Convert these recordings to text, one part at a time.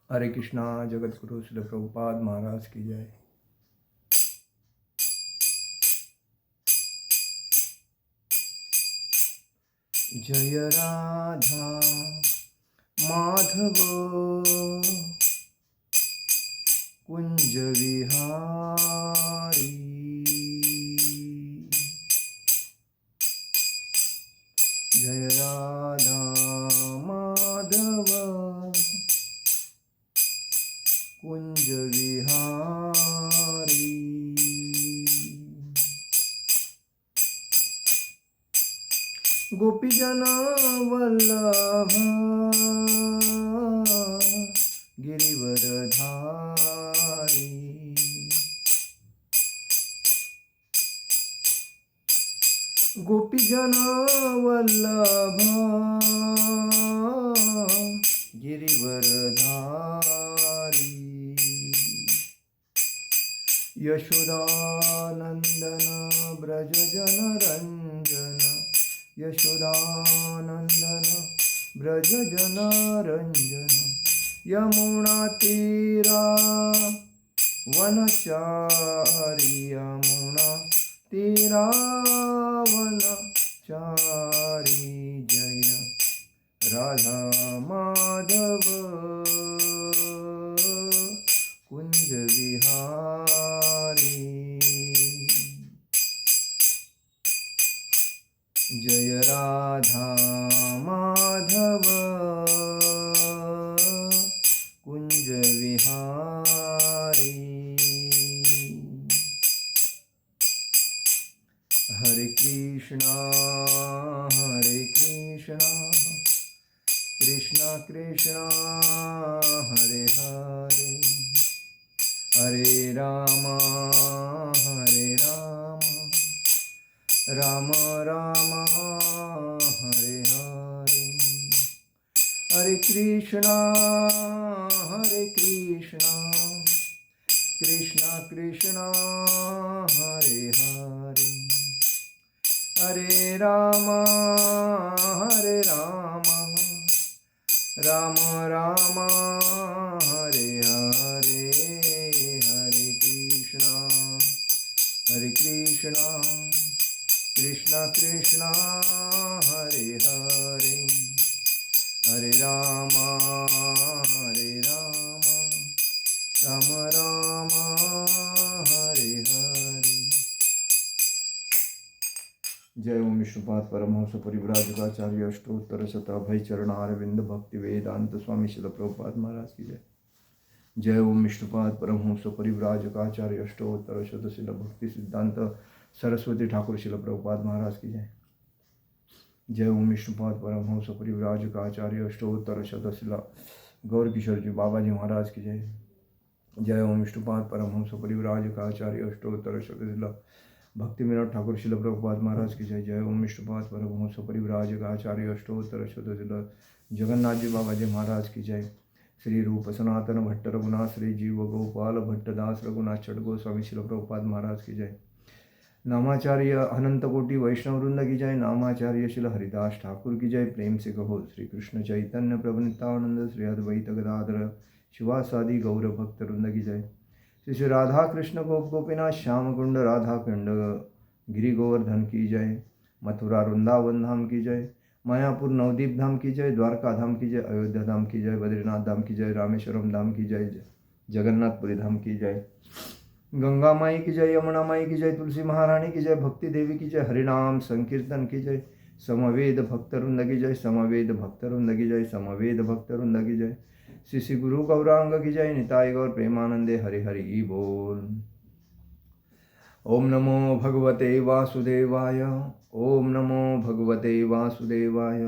हरे कृष्णा। जगत गुरु श्री प्रभुपाद महाराज की जय। जय राधा माधव कुंज विहारी, जय राधा माधव कुंज विहारी। गोपीजन वल्लभ गिरिवरधारी, गोपीजन वल्लभ गिरिवरधारी, यशोदानंदन ब्रज जनरंजन, यशोदानंदन ब्रज जनरंजन, यमुना तीरा वनचारी, यमुना तीरा वनचारी, जय राधा माधव कुंज विहारी, जय राधा माधव कुंज विहारी। हरे कृष्णा कृष्णा कृष्णा हरे हरे, हरे राम राम राम हरे हरे, हरे कृष्णा कृष्णा कृष्णा हरे हरे, हरे राम राम राम हरे हरे, हरे कृष्णा कृष्णा कृष्णा हरे हरे, हरे राम राम राम हरे हरे। जय ओम विष्णुपाद परमहंस परिव्राजकाचार्य अष्टोत्तर शताभय चरणारविंद भक्ति वेदांत स्वामी शिल प्रभुपाद महाराज की जय। जय ओम विष्णुपाद परमहंस परिव्राजकाचार्य अष्टोत्तर शतशिल भक्ति सिद्धांत सरस्वती ठाकुर शिल प्रभुपाद महाराज की जय। जय ओम विष्णुपाद परमहंस परिव्राजकाचार्य अष्टोत्तर शतशिल गौर किशोर जी बाबा जी महाराज की जय। जय ओम विष्णुपाद परमहंस परिव्राजकाचार्य अष्टोत्तर शतशिल भक्ति विनोद ठाकुर शिल प्रभुपाद महाराज की जय। जय ओम विष्णुपाद परमहंस परिव्राजकाचार्य अष्टोत्तर शतशिल जगन्नाथ जी बाबा जी महाराज की जय। श्री रूप सनातन भट्ट रघुनाथ श्री जीव गोपाल भट्टदास रघुनाथ छठ गोस्वामी शिल प्रभुपाद महाराज की जय। नामाचार्य अनंत कोटि वैष्णव वृंद की जय। नामाचार्य शिल हरिदास ठाकुर की जय। प्रेम से कहो श्री कृष्ण चैतन्य प्रभु नित्यानंद श्री अद्वैत गदाधर शिवासादि गौर भक्त वृंद की जय। श्री श्री राधा कृष्ण गोप गोपीनाथ श्याम कुंड राधा कुंड गिरि गोवर्धन की जय। मथुरा वृंदावन धाम की जय। मायापुर नवदीप धाम की जय। द्वारका धाम की जय। अयोध्या धाम की जय। बद्रीनाथ धाम की जय। रामेश्वरम धाम की जय। जगन्नाथपुरी धाम की जय। गंगा माई की जय। यमुना माई की जय। तुलसी महारानी की जय। भक्ति देवी की जय। हरिनाम संकीर्तन की जय। समवेद भक्त वृंद की जय। समवेद भक्त वृंद की जय। समवेद भक्त वृंद की जय। श्री श्री गुरु गौरांग की जय। निताय गौर प्रेमानंदे हरि हरि बोल। ओम नमो भगवते वासुदेवाय। ओम नमो भगवते वासुदेवाय।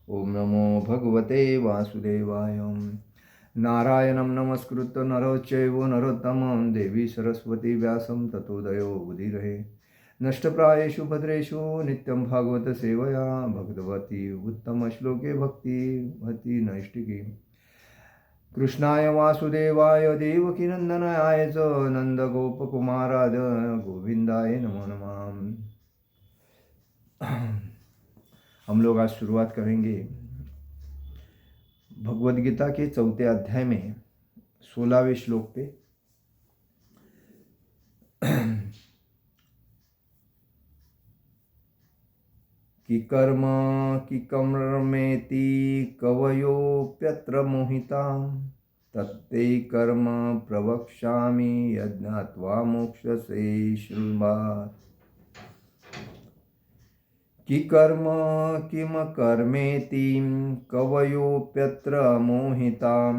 ओम नमो भगवते वासुदेवाय। नारायणं नमस्कृत्य नरो चैव नरोत्तमं देवी सरस्वती व्यासं ततोदयो उदीरये। नष्टप्रायेषु भद्रेषु नित्यं भागवत सेवया भगवती उत्तमश्लोके भक्तिमती नैष्टिकी। कृष्णाय वासुदेवाय देवकीनंदनाय च नंदगोपकुमाराय गोविंदाय नमो नमः। हम लोग आज शुरुआत करेंगे भगवद गीता के 4थे अध्याय में 16वें श्लोक पे। कि कर्मेति कवयोप्यत्र मोहिता तत्ते कर्म प्रवक्ष्यामि यज्ञात्वा मोक्षसे शृण्वात्। कि किम कर्मेति कवयोप्यत्र मोहितां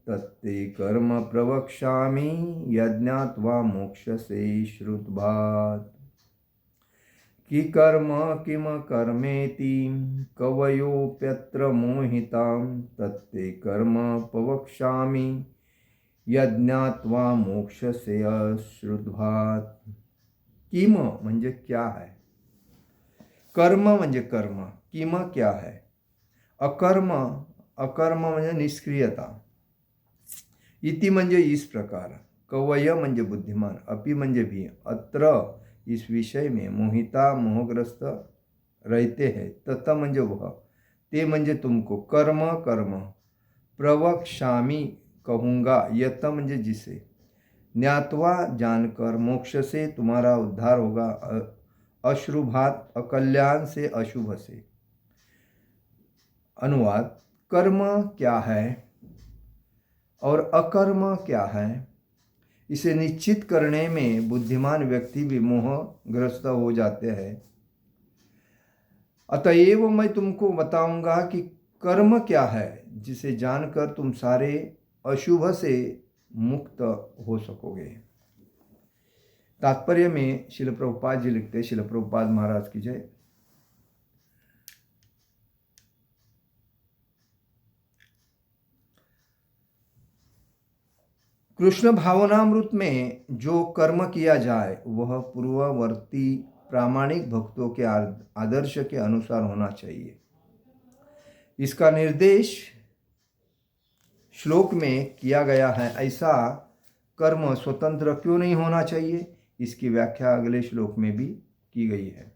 तत्ते कर्म प्रवक्ष्यामि यज्ञात्वा मोक्षसे श्रुत्वात्। कि किम कर्मेति कवयोप्यत्र मोहितां तत्ते कर्म प्रवक्ष्यामि यज्ञात्वा मोक्षसे श्रुत्वात्। किम म्हणजे क्या है, कर्म म्हणजे कर्म, किम क्या है, अकर्म म्हणजे निष्क्रियता, इति म्हणजे इस प्रकार, कवय म्हणजे बुद्धिमान, अपि म्हणजे भी, अत्र इस विषय में मोहिता मोहग्रस्त रहते हैं, तत म्हणजे वह, ते म्हणजे तुमको, कर्म प्रवक्ष्यामि कहूँगा, यत म्हणजे जिसे, ज्ञात्वा जानकर, मोक्ष से तुम्हारा उद्धार होगा, अश्रुभात अकल्याण से अशुभ से। अनुवाद, कर्म क्या है और अकर्म क्या है, इसे निश्चित करने में बुद्धिमान व्यक्ति भी मोहग्रस्त हो जाते हैं। अतएव मैं तुमको बताऊंगा कि कर्म क्या है, जिसे जानकर तुम सारे अशुभ से मुक्त हो सकोगे। तात्पर्य में शिल प्रभुपाद जी लिखते, शिल प्रभुपाद महाराज की जय। कृष्ण भावनामृत में जो कर्म किया जाए वह पूर्ववर्ती प्रामाणिक भक्तों के आदर्श के अनुसार होना चाहिए। इसका निर्देश श्लोक में किया गया है। ऐसा कर्म स्वतंत्र क्यों नहीं होना चाहिए, इसकी व्याख्या अगले श्लोक में भी की गई है।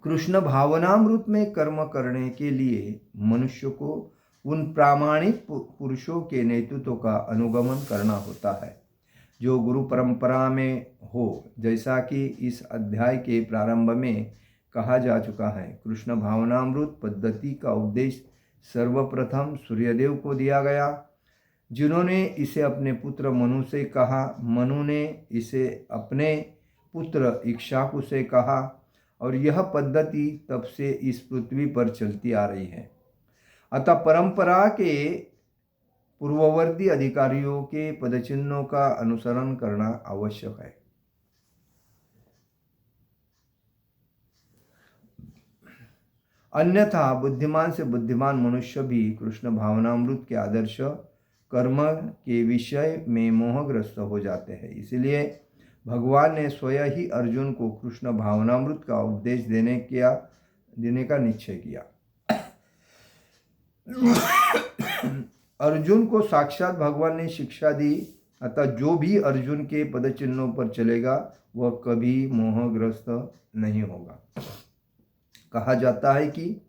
कृष्ण भावनामृत में कर्म करने के लिए मनुष्य को उन प्रामाणिक पुरुषों के नेतृत्व का अनुगमन करना होता है जो गुरु परंपरा में हो, जैसा कि इस अध्याय के प्रारंभ में कहा जा चुका है। कृष्ण भावनामृत पद्धति का उपदेश सर्वप्रथम सूर्यदेव को दिया गया, जिन्होंने इसे अपने पुत्र मनु से कहा। मनु ने इसे अपने पुत्र इक्ष्वाकु से कहा और यह पद्धति तब से इस पृथ्वी पर चलती आ रही है। अतः परंपरा के पूर्ववर्ती अधिकारियों के पदचिन्हों का अनुसरण करना आवश्यक है। अन्यथा बुद्धिमान से बुद्धिमान मनुष्य भी कृष्ण भावनामृत के आदर्श कर्म के विषय में मोहग्रस्त हो जाते हैं। इसलिए भगवान ने स्वयं ही अर्जुन को कृष्ण भावनामृत का उपदेश देने का निश्चय किया। अर्जुन को साक्षात भगवान ने शिक्षा दी, अतः जो भी अर्जुन के पदचिन्हों पर चलेगा वह कभी मोहग्रस्त नहीं होगा। कहा जाता है कि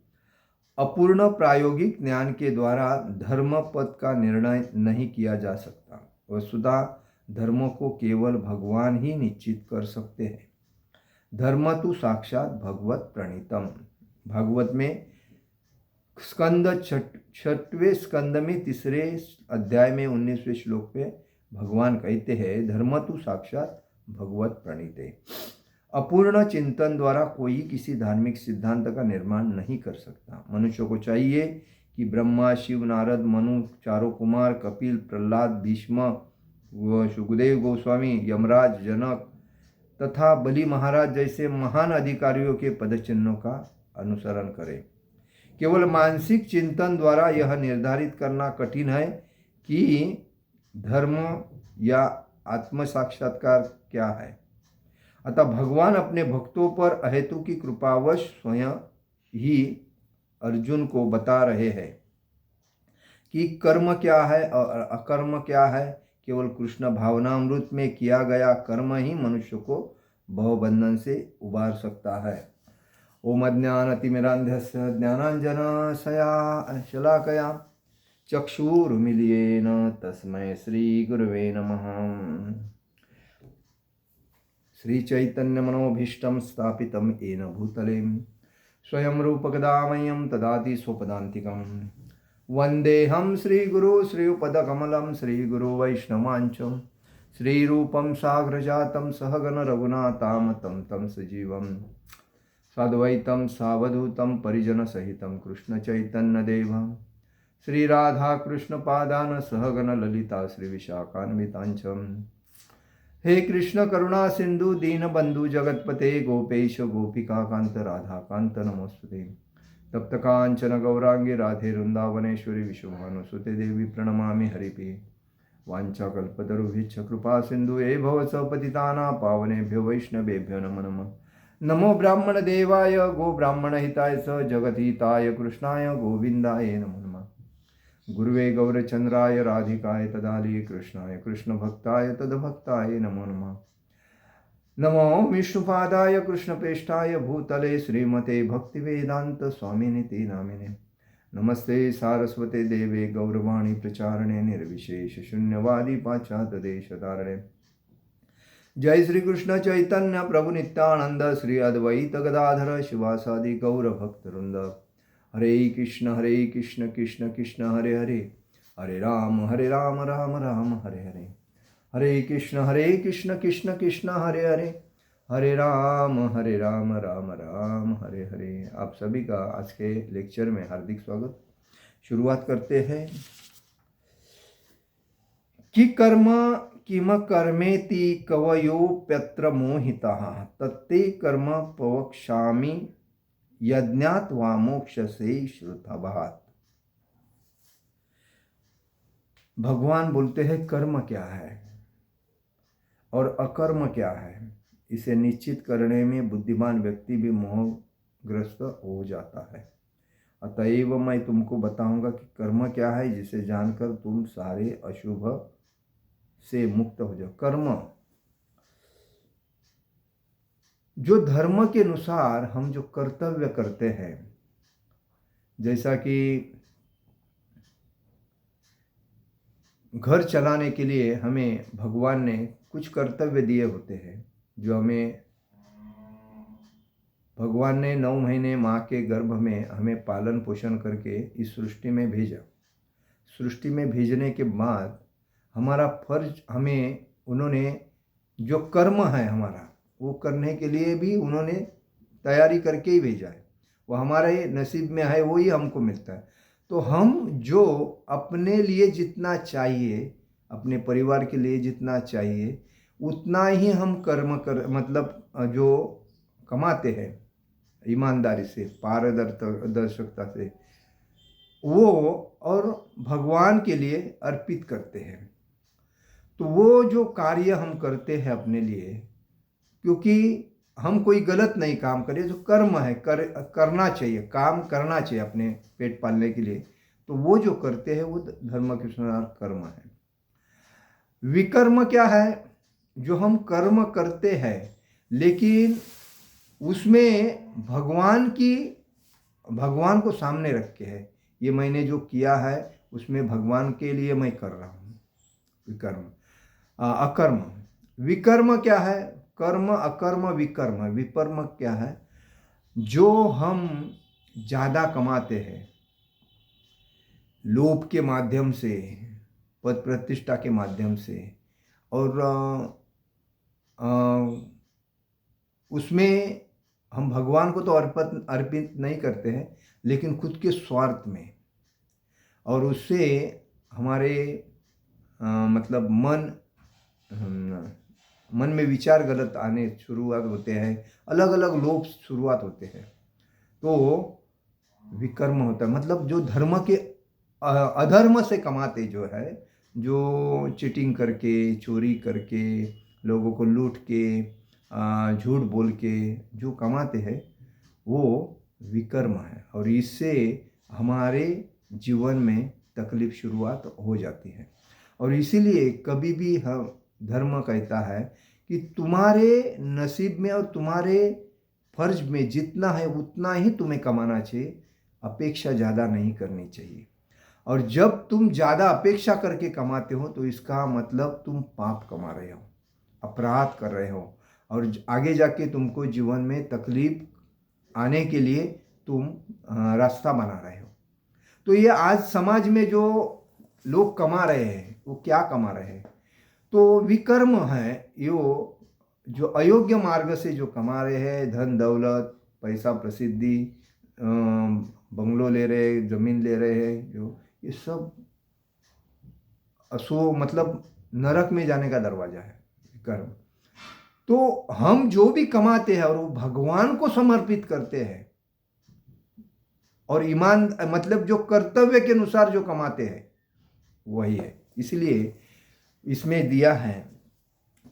अपूर्ण प्रायोगिक ज्ञान के द्वारा धर्म पद का निर्णय नहीं किया जा सकता। वस्तुतः धर्म को केवल भगवान ही निश्चित कर सकते हैं। धर्म तो साक्षात भगवत प्रणीतम। भागवत में छठवें स्कंद में तीसरे अध्याय में 19वें श्लोक पे भगवान कहते हैं, धर्म तो साक्षात भगवत प्रणीते। अपूर्ण चिंतन द्वारा कोई किसी धार्मिक सिद्धांत का निर्माण नहीं कर सकता। मनुष्य को चाहिए कि ब्रह्मा, शिव, नारद, मनु, चारों कुमार, कपिल, प्रहलाद, भीष्म, सुखदेव गोस्वामी, यमराज, जनक तथा बलि महाराज जैसे महान अधिकारियों के पदचिन्हों का अनुसरण करे। केवल मानसिक चिंतन द्वारा यह निर्धारित करना कठिन है कि धर्म या आत्म साक्षात्कार क्या है। अतः भगवान अपने भक्तों पर अहेतु की कृपावश स्वयं ही अर्जुन को बता रहे हैं कि कर्म क्या है और अकर्म क्या है। केवल कृष्ण भावनामृत में किया गया कर्म ही मनुष्य को भवबंधन से उबार सकता है। ओम अज्ञानतिमिरान्धस्य ज्ञानाञ्जनशलाकया चक्षुरुमिलियेन तस्मै श्रीगुरवे नमः। श्रीचैतन्यमनोभीष्टं स्थापितं येन भूतले स्वयं रूपकदामयं ददाति स्वपदान्तिकं। वन्देऽहं श्रीगुरु श्रीयुपदकमलं श्रीगुरुवैष्णवांच श्रीरूपं साग्रजातं सहगण रघुनाथामतं तं सजीवं साद्वैतं सावधूतं परिजनसहितं कृष्णचैतन्यदेवं श्रीराधाकृष्णपादान् सहगण ललिता श्रीविशाखान्वितांच। हे कृष्ण करुणा सिंधु दीनबंधु जगतपते गोपेश गोपिका कांत राधा कांत नमोस्तुते। तप्त कांचन गौरांगी राधे वृंदावनेश्वरी विश्वभानुसुते देवी प्रणमामि हरिप्रिये। वाञ्छाकल्पतरुभ्यश्च कृपा सिंधु ए भव पतितानां पावनेभ्यो वैष्णवेभ्यो नमो नमः। नमो ब्राह्मण देवाय गो ब्राह्मण हिताय स जगद्हिताय कृष्णाय गोविंदाय नमो नमः। गुरुवे गौरचंद्राय राधिकाय तदालये कृष्णाय कृष्ण भक्ताय तद्भक्ताय नमो नमः। नमो विष्णुपादाय कृष्णप्रेष्ठाय भूतले श्रीमते भक्तिवेदांत स्वामिनिति नामिने। नमस्ते सारस्वते देवे गौरवाणी प्रचारणे निर्विशेष शून्यवादी पाश्चात्य देशधारणे। जय श्री कृष्ण चैतन्य प्रभु नित्यानंद श्री अद्वैत गदाधर शिवासादि गौर भक्तवृंद। हरे कृष्ण कृष्ण कृष्ण हरे हरे, हरे राम राम राम हरे हरे। हरे कृष्ण कृष्ण कृष्ण हरे हरे, हरे राम राम राम हरे हरे। आप सभी का आज के लेक्चर में हार्दिक स्वागत। शुरुआत करते हैं कि कर्म किम कर्मेति कवयोप्यत्र मोहिताः तत्ते कर्म प्रवक्ष्यामि यज्ञात् वा मोक्षसे श्रुतभात्। भगवान बोलते हैं कर्म क्या है और अकर्म क्या है, इसे निश्चित करने में बुद्धिमान व्यक्ति भी मोहग्रस्त हो जाता है। अतएव मैं तुमको बताऊंगा कि कर्म क्या है, जिसे जानकर तुम सारे अशुभ से मुक्त हो जाओ। कर्म जो धर्म के अनुसार हम जो कर्तव्य करते हैं, जैसा कि घर चलाने के लिए हमें भगवान ने कुछ कर्तव्य दिए होते हैं, जो हमें भगवान ने 9 महीने माँ के गर्भ में हमें पालन पोषण करके इस सृष्टि में भेजा। सृष्टि में भेजने के बाद हमारा फर्ज, हमें उन्होंने जो कर्म है हमारा वो करने के लिए भी उन्होंने तैयारी करके ही भेजा है। वो हमारे नसीब में है, वो ही हमको मिलता है। तो हम जो अपने लिए जितना चाहिए, अपने परिवार के लिए जितना चाहिए, उतना ही हम कर्म कर, मतलब जो कमाते हैं ईमानदारी से, पारदर्शिता से, वो और भगवान के लिए अर्पित करते हैं। तो वो जो कार्य हम करते हैं अपने लिए, क्योंकि हम कोई गलत नहीं काम करें, जो कर्म है करना चाहिए, काम करना चाहिए अपने पेट पालने के लिए, तो वो जो करते हैं वो धर्म के अनुसार कर्म है। विकर्म क्या है? जो हम कर्म करते हैं लेकिन उसमें भगवान को सामने रख के है, ये मैंने जो किया है उसमें भगवान के लिए मैं कर रहा हूँ। विकर्म। अकर्म। विकर्म क्या है? कर्म, अकर्म, विकर्म। विकर्म क्या है? जो हम ज़्यादा कमाते हैं लोभ के माध्यम से, पद प्रतिष्ठा के माध्यम से, और उसमें हम भगवान को तो अर्पित नहीं करते हैं, लेकिन खुद के स्वार्थ में, और उससे हमारे मतलब मन में विचार गलत आने शुरुआत होते हैं, अलग अलग लोभ शुरुआत होते हैं, तो विकर्म होता है। मतलब जो धर्म के अधर्म से कमाते जो है, जो चीटिंग करके, चोरी करके, लोगों को लूट के, झूठ बोल के जो कमाते हैं, वो विकर्म है। और इससे हमारे जीवन में तकलीफ शुरुआत हो जाती है। और इसीलिए कभी भी हम धर्म कहता है कि तुम्हारे नसीब में और तुम्हारे फर्ज में जितना है उतना ही तुम्हें कमाना चाहिए, अपेक्षा ज़्यादा नहीं करनी चाहिए। और जब तुम ज़्यादा अपेक्षा करके कमाते हो तो इसका मतलब तुम पाप कमा रहे हो, अपराध कर रहे हो, और आगे जाके तुमको जीवन में तकलीफ आने के लिए तुम रास्ता बना रहे हो। तो ये आज समाज में जो लोग कमा रहे हैं वो क्या कमा रहे हैं? तो विकर्म है यो, जो अयोग्य मार्ग से जो कमा रहे हैं, धन दौलत, पैसा, प्रसिद्धि, बंगलो ले रहे हैं, जमीन ले रहे हैं, जो ये सब असो मतलब नरक में जाने का दरवाजा है कर्म। तो हम जो भी कमाते हैं और वो भगवान को समर्पित करते हैं और ईमान मतलब जो कर्तव्य के अनुसार जो कमाते हैं वही है। इसलिए इसमें दिया है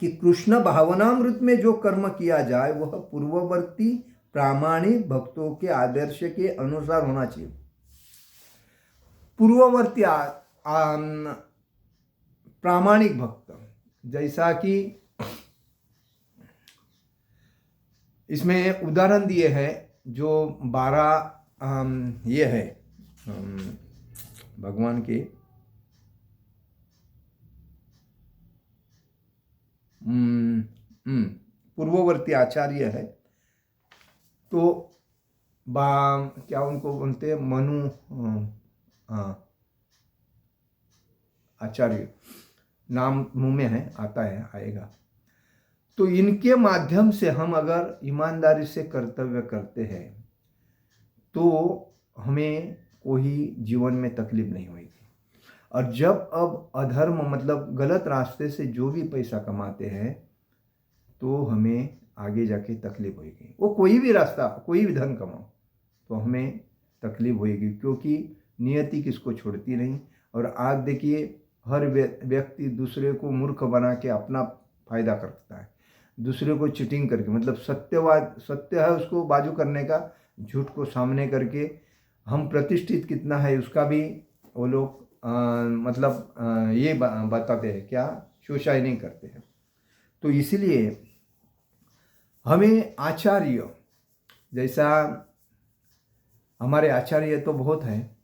कि कृष्ण भावनामृत में जो कर्म किया जाए वह पूर्ववर्ती प्रामाणिक भक्तों के आदर्श के अनुसार होना चाहिए। पूर्ववर्ती प्रामाणिक भक्त, जैसा कि इसमें उदाहरण दिए हैं जो 12 ये है भगवान के पूर्ववर्ती आचार्य है। तो क्या उनको बोलते हैं, मनु आचार्य नाम मुंह में है, आता है, आएगा। तो इनके माध्यम से हम अगर ईमानदारी से कर्तव्य करते हैं तो हमें कोई जीवन में तकलीफ नहीं होगी। और जब अब अधर्म मतलब गलत रास्ते से जो भी पैसा कमाते हैं तो हमें आगे जाके तकलीफ होगी। वो कोई भी रास्ता, कोई भी धन कमाओ तो हमें तकलीफ होगी, क्योंकि नियति किसको छोड़ती नहीं। और आज देखिए हर व्यक्ति दूसरे को मूर्ख बना के अपना फायदा करता है, दूसरे को चीटिंग करके, मतलब सत्य है उसको बाजू करने का, झूठ को सामने करके हम प्रतिष्ठित कितना है उसका भी वो लोग ये बताते हैं, क्या शोषाई नहीं करते हैं। तो इसलिए हमें आचार्य, जैसा हमारे आचार्य तो बहुत हैं,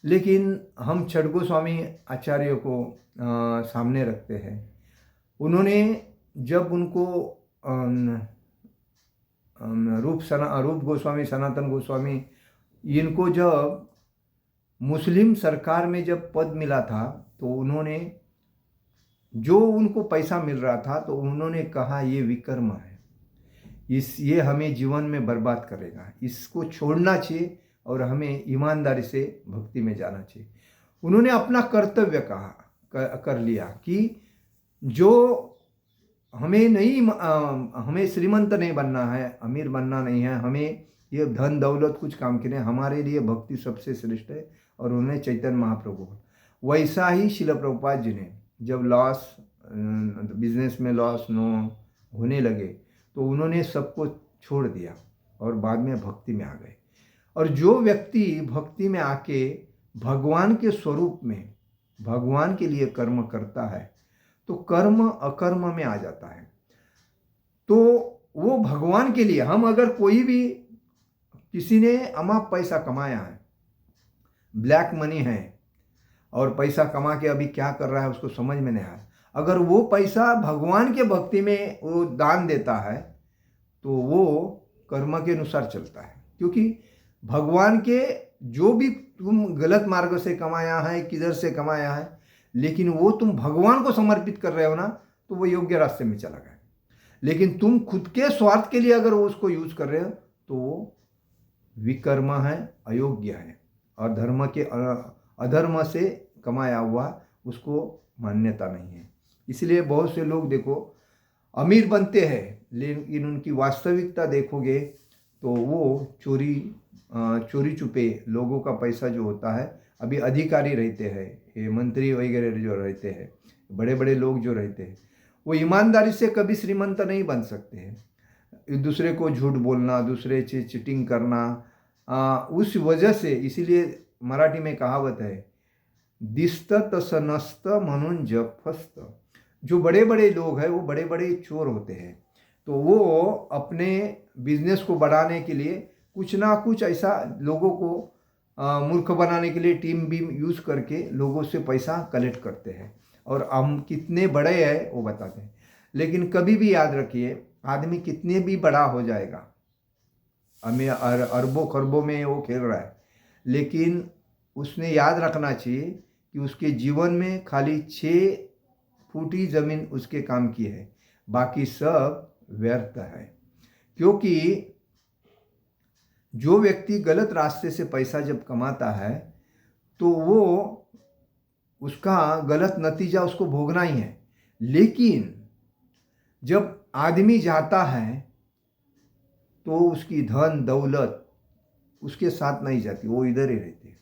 लेकिन हम छठ गोस्वामी आचार्य को सामने रखते हैं। उन्होंने जब उनको रूप गोस्वामी, सनातन गोस्वामी, इनको जब मुस्लिम सरकार में जब पद मिला था तो उन्होंने जो उनको पैसा मिल रहा था तो उन्होंने कहा ये विकर्म है, ये हमें जीवन में बर्बाद करेगा, इसको छोड़ना चाहिए और हमें ईमानदारी से भक्ति में जाना चाहिए। उन्होंने अपना कर्तव्य कर लिया कि जो हमें श्रीमंत नहीं बनना है, अमीर बनना नहीं है, हमें ये धन दौलत कुछ काम के नहीं, हमारे लिए भक्ति सबसे श्रेष्ठ है। और उन्हें चैतन्य महाप्रभु, वैसा ही शिल प्रभुपाद जी ने जब बिजनेस में लॉस होने लगे तो उन्होंने सबको छोड़ दिया और बाद में भक्ति में आ गए। और जो व्यक्ति भक्ति में आके भगवान के स्वरूप में भगवान के लिए कर्म करता है तो कर्म अकर्म में आ जाता है। तो वो भगवान के लिए, हम अगर कोई भी किसी ने अमाप पैसा कमाया है, ब्लैक मनी है, और पैसा कमा के अभी क्या कर रहा है उसको समझ में नहीं आया, अगर वो पैसा भगवान के भक्ति में वो दान देता है तो वो कर्म के अनुसार चलता है। क्योंकि भगवान के जो भी तुम गलत मार्ग से कमाया है, किधर से कमाया है, लेकिन वो तुम भगवान को समर्पित कर रहे हो ना, तो वो योग्य रास्ते में चला गया। लेकिन तुम खुद के स्वार्थ के लिए अगर वो उसको यूज कर रहे हो तो वो विकर्म है, अयोग्य है, और धर्म के अधर्म से कमाया हुआ उसको मान्यता नहीं है। इसलिए बहुत से लोग देखो अमीर बनते हैं, लेकिन उनकी वास्तविकता देखोगे तो वो चोरी छुपे लोगों का पैसा जो होता है, अभी अधिकारी रहते हैं, ये मंत्री वगैरह जो रहते हैं, बड़े बड़े लोग जो रहते हैं, वो ईमानदारी से कभी श्रीमंत नहीं बन सकते हैं। दूसरे को झूठ बोलना, दूसरे से चीटिंग करना, उस वजह से, इसीलिए मराठी में कहावत है, दिस्त तस नस्त म्हणून जग फस्त। जो बड़े बड़े लोग हैं वो बड़े बड़े चोर होते हैं, तो वो अपने बिजनेस को बढ़ाने के लिए कुछ ना कुछ ऐसा लोगों को मूर्ख बनाने के लिए टीम भी यूज़ करके लोगों से पैसा कलेक्ट करते हैं और हम कितने बड़े हैं वो बताते हैं। लेकिन कभी भी याद रखिए, आदमी कितने भी बड़ा हो जाएगा, हमें अरबों खरबों में वो खेल रहा है, लेकिन उसने याद रखना चाहिए कि उसके जीवन में खाली 6 फुट ही ज़मीन उसके काम की है, बाकी सब व्यर्थ है। क्योंकि जो व्यक्ति गलत रास्ते से पैसा जब कमाता है तो वो उसका गलत नतीजा उसको भोगना ही है। लेकिन जब आदमी जाता है तो उसकी धन दौलत उसके साथ नहीं जाती, वो इधर ही रहती है।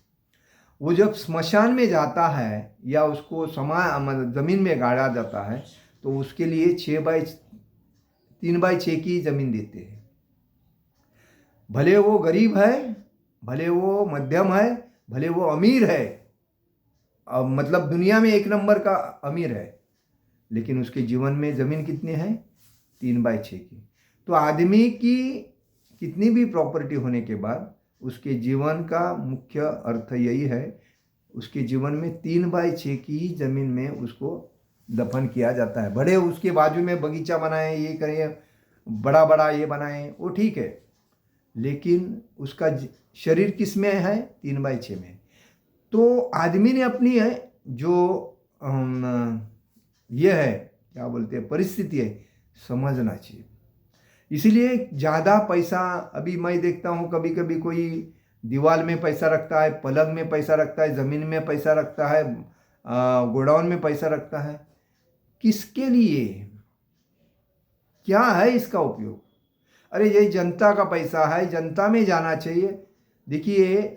वो जब स्मशान में जाता है या उसको ज़मीन में गाड़ा जाता है तो उसके लिए 3x6 की ज़मीन देते हैं। भले वो गरीब है, भले वो मध्यम है, भले वो अमीर है, मतलब दुनिया में 1 नंबर का अमीर है, लेकिन उसके जीवन में ज़मीन कितनी है? 3x6 की। तो आदमी की कितनी भी प्रॉपर्टी होने के बाद उसके जीवन का मुख्य अर्थ यही है, उसके जीवन में 3x6 की ही ज़मीन में उसको दफन किया जाता है। बड़े उसके बाजू में बगीचा बनाए, ये करें, बड़ा बड़ा ये बनाए, वो ठीक है, लेकिन उसका शरीर किस में है? 3x6 में। तो आदमी ने अपनी है जो ये है, क्या बोलते हैं, परिस्थिति है, समझना चाहिए। इसीलिए ज़्यादा पैसा, अभी मैं देखता हूँ कभी कभी कोई दीवार में पैसा रखता है, पलंग में पैसा रखता है, ज़मीन में पैसा रखता है, गोडाउन में पैसा रखता है। किसके लिए? क्या है इसका उपयोग? अरे ये जनता का पैसा है, जनता में जाना चाहिए। देखिए,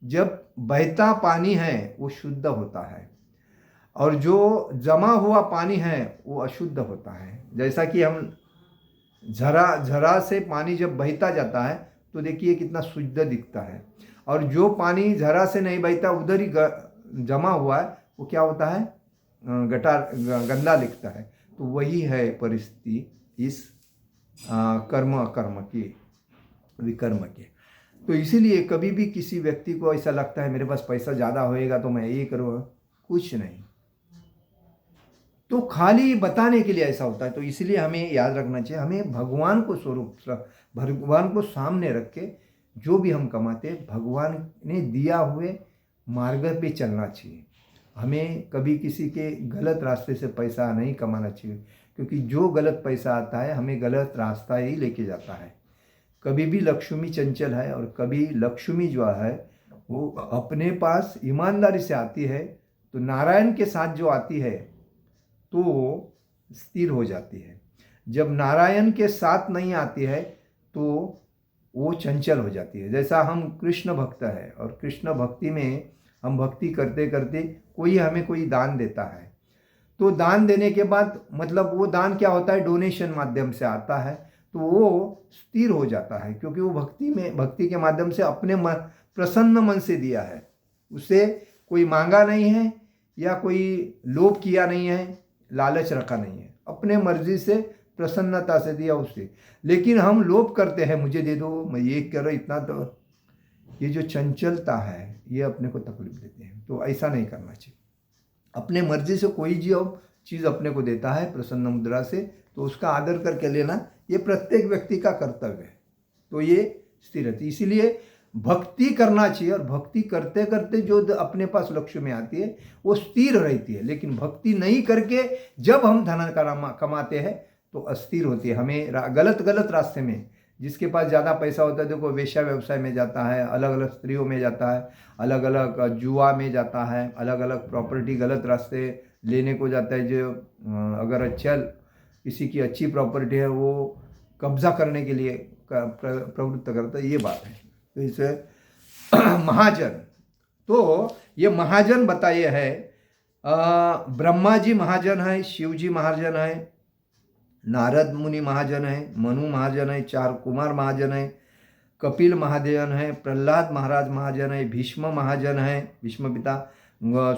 जब बहता पानी है वो शुद्ध होता है और जो जमा हुआ पानी है वो अशुद्ध होता है। जैसा कि हम झरा से पानी जब बहता जाता है तो देखिए कितना शुद्ध दिखता है, और जो पानी झरा से नहीं बहता उधर ही जमा हुआ है वो क्या होता है? गंदा दिखता है। तो वही है परिस्थिति इस कर्म की, विकर्म के। तो इसीलिए कभी भी किसी व्यक्ति को ऐसा लगता है मेरे पास पैसा ज़्यादा होएगा तो मैं ये करूँगा, कुछ नहीं, तो खाली बताने के लिए ऐसा होता है। तो इसलिए हमें याद रखना चाहिए, हमें भगवान को भगवान को सामने रख के जो भी हम कमाते भगवान ने दिया हुए मार्ग पे चलना चाहिए। हमें कभी किसी के गलत रास्ते से पैसा नहीं कमाना चाहिए, क्योंकि जो गलत पैसा आता है हमें गलत रास्ता ही लेके जाता है। कभी भी लक्ष्मी चंचल है, और कभी लक्ष्मी जो है वो अपने पास ईमानदारी से आती है तो नारायण के साथ जो आती है तो स्थिर हो जाती है। जब नारायण के साथ नहीं आती है तो वो चंचल हो जाती है। जैसा हम कृष्ण भक्त है और कृष्ण भक्ति में हम भक्ति करते करते कोई हमें कोई दान देता है, तो दान देने के बाद मतलब वो दान क्या होता है? डोनेशन माध्यम से आता है, तो वो स्थिर हो जाता है, क्योंकि वो भक्ति के माध्यम से अपने प्रसन्न मन से दिया है, उसे कोई मांगा नहीं है या कोई लोभ किया नहीं है, लालच रखा नहीं है, अपने मर्जी से प्रसन्नता से दिया उसे। लेकिन हम लोभ करते हैं, मुझे दे दो, मैं ये करो, इतना तो, ये जो चंचलता है ये अपने को तकलीफ देते हैं। तो ऐसा नहीं करना चाहिए। अपने मर्जी से कोई जो चीज़ अपने को देता है प्रसन्न मुद्रा से, तो उसका आदर करके लेना ये प्रत्येक व्यक्ति का कर्तव्य है। तो ये स्थिर रहती, इसीलिए भक्ति करना चाहिए, और भक्ति करते करते जो अपने पास लक्ष्य में आती है वो स्थिर रहती है। लेकिन भक्ति नहीं करके जब हम धन कमाते हैं तो अस्थिर होती है। हमें गलत रास्ते में, जिसके पास ज़्यादा पैसा होता है, देखो वेश्या व्यवसाय में जाता है, अलग अलग स्त्रियों में जाता है, अलग अलग जुआ में जाता है, अलग अलग प्रॉपर्टी गलत रास्ते लेने को जाता है। जो अगर किसी की अच्छी प्रॉपर्टी है वो कब्जा करने के लिए प्रवृत्त करता है, ये बात है। तो इसे महाजन, तो ये महाजन बताइए है, ब्रह्मा जी महाजन है, शिव जी महाजन है, नारद मुनि महाजन है, मनु महाजन है, 4 कुमार महाजन है, कपिल महाजन है, प्रहलाद महाराज महाजन है, भीष्म महाजन है, भीष्म पिता,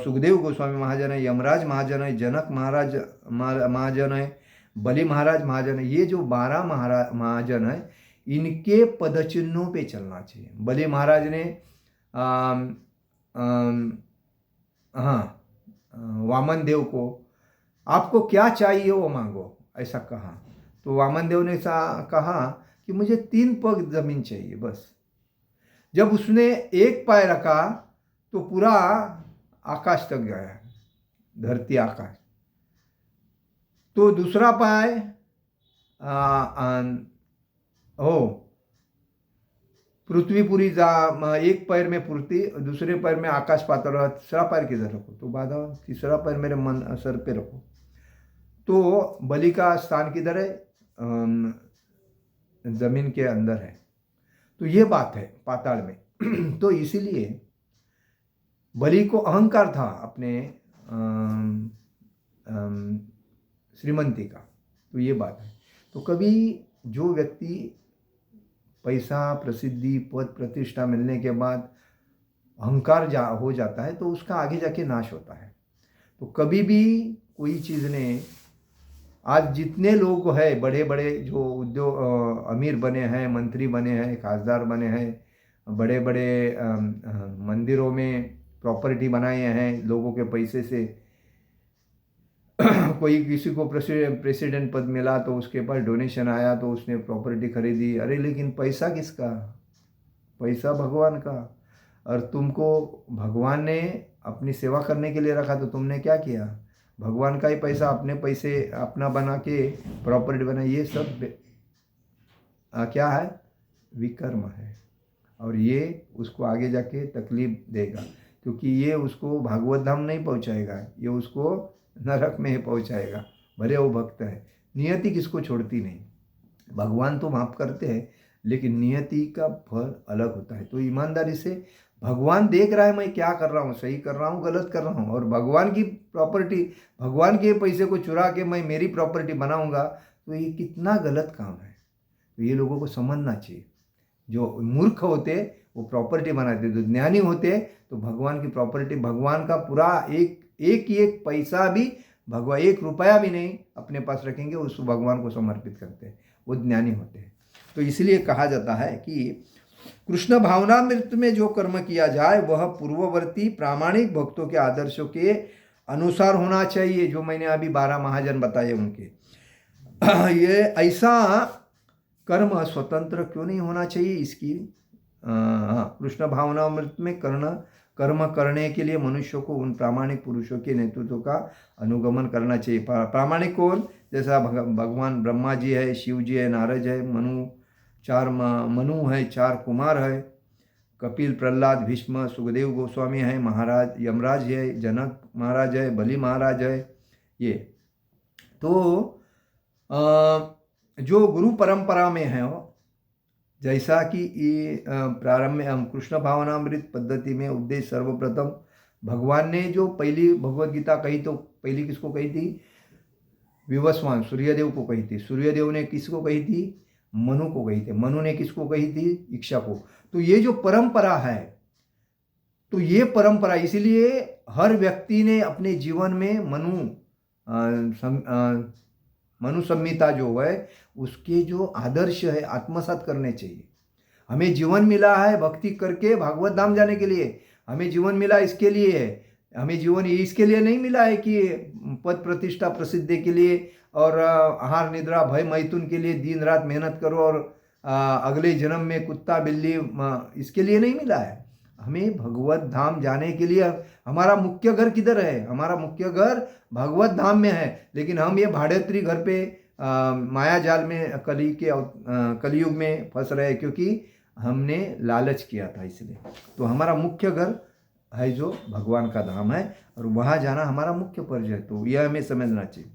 सुखदेव गोस्वामी महाजन है, यमराज महाजन है, जनक महाराज महाजन है, बलि महाराज महाजन है। ये जो 12 महाजन है, इनके पदचिन्हों पे चलना चाहिए। बलि महाराज ने अम, अम, हाँ, वामन देव को, आपको क्या चाहिए वो मांगो, ऐसा कहा। तो वामन देव ने ऐसा कहा कि मुझे 3 पग जमीन चाहिए बस। जब उसने एक पाय रखा तो पूरा आकाश तक गया, धरती आकाश। तो दूसरा पाय हो, पृथ्वी पूरी एक पैर में पृथ्वी, दूसरे पैर में आकाश पाताल, और तीसरा पैर किधर रखो, तो बाधा, तीसरा पैर मेरे मन सर पे रखो। तो बलि का स्थान किधर है? जमीन के अंदर है। तो ये बात है पाताल में। तो इसीलिए बलि को अहंकार था अपने श्रीमंती का। तो ये बात है। तो कभी जो व्यक्ति पैसा, प्रसिद्धि, पद, प्रतिष्ठा मिलने के बाद अहंकार हो जाता है तो उसका आगे जाके नाश होता है। तो कभी भी कोई चीज़ ने, आज जितने लोग हैं बड़े बड़े जो उद्योग अमीर बने हैं, मंत्री बने हैं, खासदार बने हैं, बड़े बड़े मंदिरों में प्रॉपर्टी बनाए हैं लोगों के पैसे से, कोई किसी को प्रेसिडेंट पद मिला तो उसके पास डोनेशन आया तो उसने प्रॉपर्टी खरीदी। अरे लेकिन पैसा किसका? पैसा भगवान का। और तुमको भगवान ने अपनी सेवा करने के लिए रखा तो तुमने क्या किया? भगवान का ही पैसा अपने पैसे अपना बना के प्रॉपर्टी बना। ये सब क्या है? विकर्म है। और ये उसको आगे जाके तकलीफ देगा, क्योंकि ये उसको भागवत धाम नहीं पहुंचाएगा, ये उसको नरक में ही पहुंचाएगा। भले वो भक्त है। नियति किसको छोड़ती नहीं। भगवान तो माफ करते हैं, लेकिन नियति का फल अलग होता है। तो ईमानदारी से, भगवान देख रहा है मैं क्या कर रहा हूँ, सही कर रहा हूँ, गलत कर रहा हूँ, और भगवान की प्रॉपर्टी, भगवान के पैसे को चुरा के मैं मेरी प्रॉपर्टी बनाऊंगा, तो ये कितना गलत काम है। तो ये लोगों को समझना चाहिए। जो मूर्ख होते वो प्रॉपर्टी बनाते, जो ज्ञानी होते तो भगवान की प्रॉपर्टी, भगवान का पूरा एक एक पैसा भी, भगवान 1 रुपया भी नहीं अपने पास रखेंगे, उस भगवान को समर्पित करते हैं, वो ज्ञानी होते हैं। तो इसलिए कहा जाता है कि कृष्ण भावनामृत में जो कर्म किया जाए वह पूर्ववर्ती प्रामाणिक भक्तों के आदर्शों के अनुसार होना चाहिए। जो मैंने अभी 12 महाजन बताए उनके, ये ऐसा कर्म स्वतंत्र क्यों नहीं होना चाहिए? इसकी कृष्ण भावनामृत में कर्म करने के लिए मनुष्य को उन प्रामाणिक पुरुषों के नेतृत्व का अनुगमन करना चाहिए। प्रामाणिक कौन? जैसा भगवान ब्रह्मा जी है, शिव जी है, नारद है, मनु है, 4 कुमार है, कपिल, प्रहलाद, भीष्म, सुखदेव गोस्वामी है, महाराज यमराज है, जनक महाराज है, बलि महाराज है। ये तो जो गुरु परंपरा में है, जैसा कि ये प्रारंभ में हम कृष्ण भावनामृत पद्धति में उपदेश, सर्वप्रथम भगवान ने जो पहली भगवत गीता कही, तो पहली किसको कही थी? विवस्वान सूर्यदेव को कही थी। सूर्यदेव ने किसको कही थी? मनु को कही थी। मनु ने किसको कही थी? इक्षा को। तो ये जो परंपरा है, तो ये परंपरा, इसीलिए हर व्यक्ति ने अपने जीवन में मनु संहिता जो है उसके जो आदर्श है आत्मसात करने चाहिए। हमें जीवन मिला है भक्ति करके भागवत धाम जाने के लिए, हमें जीवन मिला इसके लिए है। हमें जीवन इसके लिए नहीं मिला है कि पद, प्रतिष्ठा, प्रसिद्धि के लिए और आहार, निद्रा, भय, मैथुन के लिए दिन रात मेहनत करो और अगले जन्म में कुत्ता, बिल्ली, इसके लिए नहीं मिला है। हमें भगवत धाम जाने के लिए, हमारा मुख्य घर किधर है? हमारा मुख्य घर भगवत धाम में है, लेकिन हम ये भाड़ेत्री घर पे माया जाल में कलयुग में फंस रहे, क्योंकि हमने लालच किया था इसलिए। तो हमारा मुख्य घर है जो भगवान का धाम है, और वहाँ जाना हमारा मुख्य फर्ज है। तो यह हमें समझना चाहिए।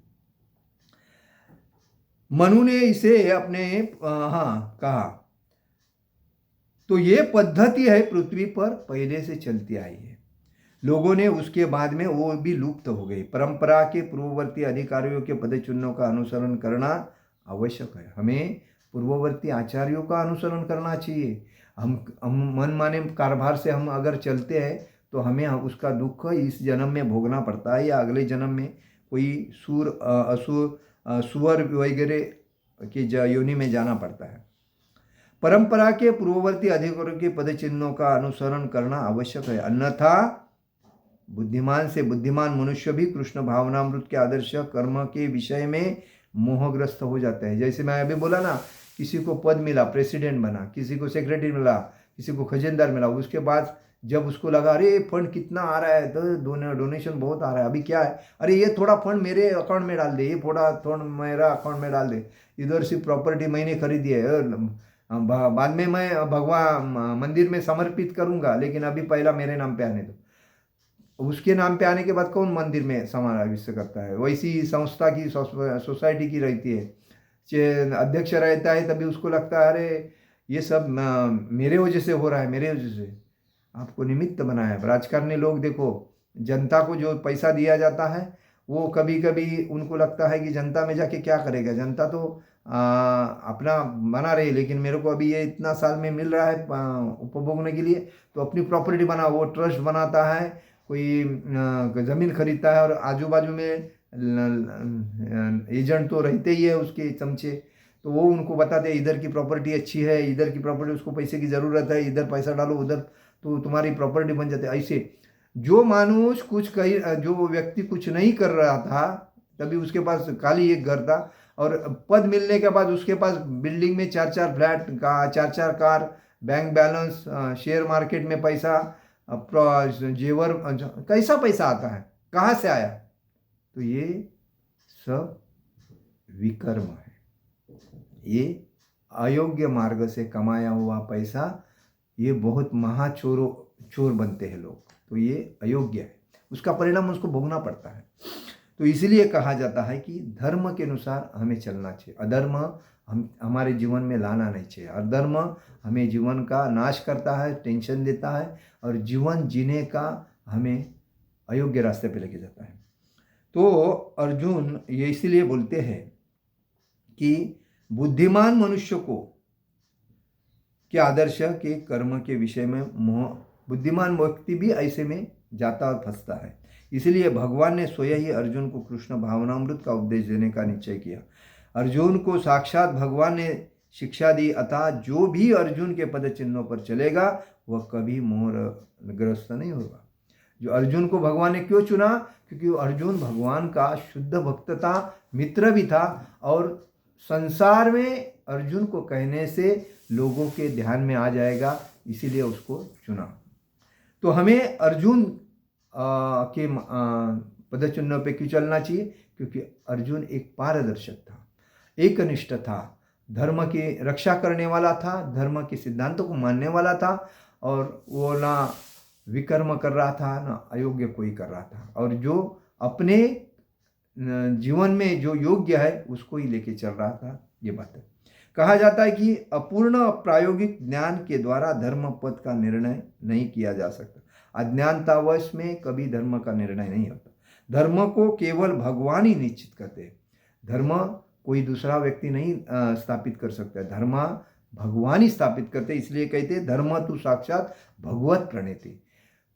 मनु ने इसे अपने कहा। तो ये पद्धति है पृथ्वी पर पहले से चलती आई है। लोगों ने उसके बाद में वो भी लुप्त हो गई। परंपरा के पूर्ववर्ती अधिकारियों के पदचिन्हों का अनुसरण करना आवश्यक है। हमें पूर्ववर्ती आचार्यों का अनुसरण करना चाहिए। हम मनमाने कारोबार से हम अगर चलते हैं तो हमें उसका दुख इस जन्म में भोगना पड़ता है, या अगले जन्म में कोई सुअर वगैरह की योनि में जाना पड़ता है। परंपरा के पूर्ववर्ती अधिकारियों के पद चिन्हों का अनुसरण करना आवश्यक है, अन्यथा बुद्धिमान से बुद्धिमान मनुष्य भी कृष्ण भावनामृत के आदर्श कर्म के विषय में मोहग्रस्त हो जाता है। जैसे मैं अभी बोला ना, किसी को पद मिला, प्रेसिडेंट बना, किसी को सेक्रेटरी मिला, किसी को खजानदार मिला, उसके बाद जब उसको लगा अरे फंड कितना आ रहा है, तो डोनेशन बहुत आ रहा है, अभी क्या है, अरे ये थोड़ा फंड मेरे अकाउंट में डाल दे, ये थोड़ा फंड मेरा अकाउंट में डाल दे, इधर से प्रॉपर्टी मैंने खरीदी है, बाद में मैं भगवान मंदिर में समर्पित करूंगा, लेकिन अभी पहला मेरे नाम पे आने दो। उसके नाम पे आने के बाद कौन मंदिर में समावेश करता है? वैसी संस्था की, सोसाइटी की रहती है, अध्यक्ष रहता है, तभी उसको लगता है अरे ये सब मेरे वजह से हो रहा है, मेरे वजह से। आपको निमित्त बनाया है। राजकारणी लोग देखो, जनता को जो पैसा दिया जाता है वो कभी कभी उनको लगता है कि जनता में जाके क्या करेगा, जनता तो अपना बना रही है, लेकिन मेरे को अभी ये इतना साल में मिल रहा है उपभोगने के लिए, तो अपनी प्रॉपर्टी बना, वो ट्रस्ट बनाता है, कोई ज़मीन खरीदता है, और आजू बाजू में एजेंट तो रहते ही है उसके चमचे, तो वो उनको बताते हैं इधर की प्रॉपर्टी अच्छी है, इधर की प्रॉपर्टी उसको पैसे की ज़रूरत है, इधर पैसा डालो, उधर तो तुम्हारी प्रॉपर्टी बन जाती है। ऐसे जो मानुष कुछ कहीं, जो व्यक्ति कुछ नहीं कर रहा था, तभी उसके पास खाली एक घर था, और पद मिलने के बाद उसके पास बिल्डिंग में 4-4 फ्लैट का, 4-4 car, bank balance, share market में पैसा, जेवर, कैसा पैसा आता है, कहाँ से आया? तो ये सब विकर्म है, ये अयोग्य मार्ग से कमाया हुआ पैसा, ये बहुत चोर बनते हैं लोग, तो ये अयोग्य है, उसका परिणाम उसको भोगना पड़ता है। तो इसलिए कहा जाता है कि धर्म के अनुसार हमें चलना चाहिए, अधर्म हम हमारे जीवन में लाना नहीं चाहिए। अधर्म हमें जीवन का नाश करता है, टेंशन देता है, और जीवन जीने का हमें अयोग्य रास्ते पे लेके जाता है। तो अर्जुन ये इसीलिए बोलते हैं कि बुद्धिमान मनुष्य को के आदर्श के कर्म के विषय में मोह, बुद्धिमान व्यक्ति भी ऐसे में जाता और फंसता है। इसलिए भगवान ने स्वयं ही अर्जुन को कृष्ण भावनामृत का उपदेश देने का निश्चय किया। अर्जुन को साक्षात भगवान ने शिक्षा दी, अतः जो भी अर्जुन के पद चिन्हों पर चलेगा वह कभी मोहग्रस्त नहीं होगा। जो अर्जुन को भगवान ने क्यों चुना? क्योंकि अर्जुन भगवान का शुद्ध भक्त था, मित्र भी था, और संसार में अर्जुन को कहने से लोगों के ध्यान में आ जाएगा, इसीलिए उसको चुना। तो हमें अर्जुन के पद चिन्हों पे क्यों चलना चाहिए? क्योंकि अर्जुन एक पारदर्शक था, एकनिष्ठ था, धर्म की रक्षा करने वाला था, धर्म के सिद्धांतों को मानने वाला था, और वो ना विकर्म कर रहा था, ना अयोग्य कोई कर रहा था, और जो अपने जीवन में जो योग्य है उसको ही लेके चल रहा था। ये बात है। कहा जाता है कि अपूर्ण प्रायोगिक ज्ञान के द्वारा धर्म पद का निर्णय नहीं किया जा सकता। अज्ञानतावश में कभी धर्म का निर्णय नहीं होता। धर्म को केवल भगवान ही निश्चित करते हैं। धर्म कोई दूसरा व्यक्ति नहीं स्थापित कर सकता है, धर्म भगवान ही स्थापित करते। इसलिए कहते हैं धर्म तु साक्षात भगवत प्रणेति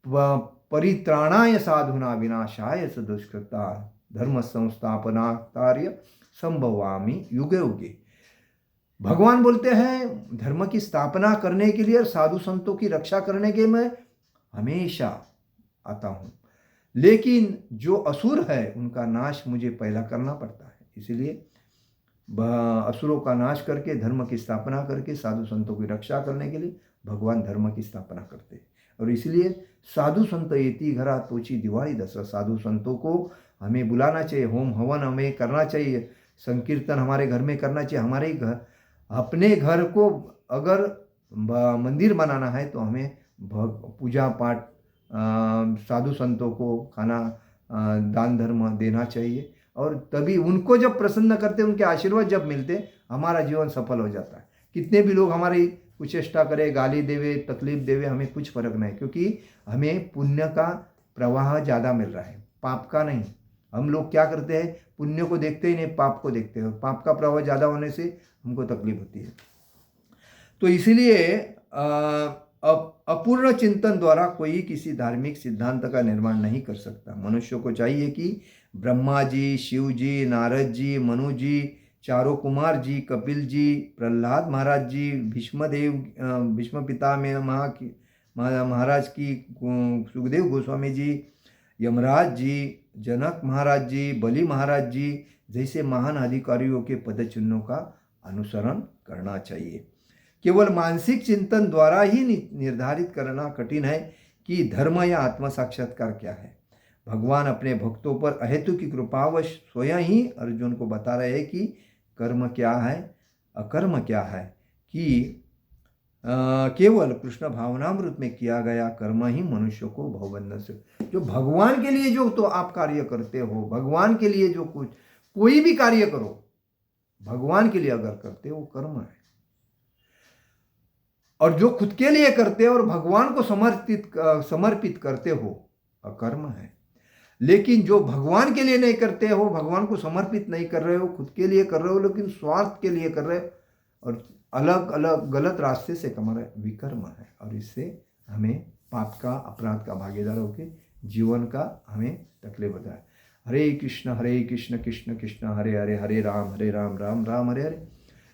परित्राणाय साधुना विनाशाय स दुष्कृता धर्म संस्थापना कार्य संभवामि युगे युगे। भगवान बोलते हैं धर्म की स्थापना करने के लिए और साधु संतों की रक्षा करने के मैं हमेशा आता हूँ, लेकिन जो असुर है उनका नाश मुझे पहला करना पड़ता है। इसीलिए असुरों का नाश करके धर्म की स्थापना करके साधु संतों की रक्षा करने के लिए भगवान धर्म की स्थापना करते हैं। और इसलिए साधु संत येती घरा तोची दिवाली दसरा, साधु संतों को हमें बुलाना चाहिए, होम हवन हमें करना चाहिए, संकीर्तन हमारे घर में करना चाहिए। हमारे घर, अपने घर को अगर मंदिर बनाना है तो हमें पूजा पाठ, साधु संतों को खाना, दान धर्म देना चाहिए, और तभी उनको जब प्रसन्न करते, उनके आशीर्वाद जब मिलते, हमारा जीवन सफल हो जाता है। कितने भी लोग हमारी कुचेष्टा करे, गाली देवे, तकलीफ देवे, हमें कुछ फर्क नहीं, क्योंकि हमें पुण्य का प्रवाह ज़्यादा मिल रहा है, पाप का नहीं। हम लोग क्या करते हैं, पुण्य को देखते ही नहीं, पाप को देखते हैं। पाप का प्रवाह ज़्यादा होने से हमको तकलीफ होती है। तो इसलिए अपूर्ण चिंतन द्वारा कोई किसी धार्मिक सिद्धांत का निर्माण नहीं कर सकता। मनुष्य को चाहिए कि ब्रह्मा जी, शिव जी, नारद जी, मनु जी चारों कुमार जी, कपिल जी, प्रहलाद महाराज जी, भीष्म पितामह महाराज की, सुखदेव गोस्वामी जी, यमराज जी, जनक महाराज जी, बलि महाराज जी जैसे महान अधिकारियों के पद चिन्हों का अनुसरण करना चाहिए। केवल मानसिक चिंतन द्वारा ही निर्धारित करना कठिन है कि धर्म या आत्म साक्षात्कार क्या है। भगवान अपने भक्तों पर अहेतु की कृपावश स्वयं ही अर्जुन को बता रहे हैं कि कर्म क्या है, अकर्म क्या है, कि केवल कृष्ण भावनामृत में किया गया कर्म ही मनुष्य को भवबंधन से, जो भगवान के लिए जो तो आप कार्य करते हो, भगवान के लिए जो कुछ कोई भी कार्य करो भगवान के लिए अगर करते हो वो कर्म है, और जो खुद के लिए करते हो और भगवान को समर्पित करते हो अकर्म है। लेकिन जो भगवान के लिए नहीं करते हो, भगवान को समर्पित नहीं कर रहे हो, खुद के लिए कर रहे हो लेकिन स्वार्थ के लिए कर रहे हो और अलग अलग गलत रास्ते से कमा रहे, विकर्म है। और इससे हमें पाप का, अपराध का भागीदार होकर जीवन का हमें तकलीफ होता है। हरे कृष्ण कृष्ण कृष्ण हरे हरे, हरे राम राम राम हरे हरे।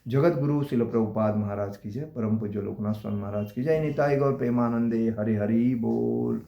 जगत गुरु शिल प्रभुपाद महाराज की जय, परम पूज्य लोकनाथ स्वामी महाराज की जय। निताई गौर प्रेमानंदे, हरे हरि बोल।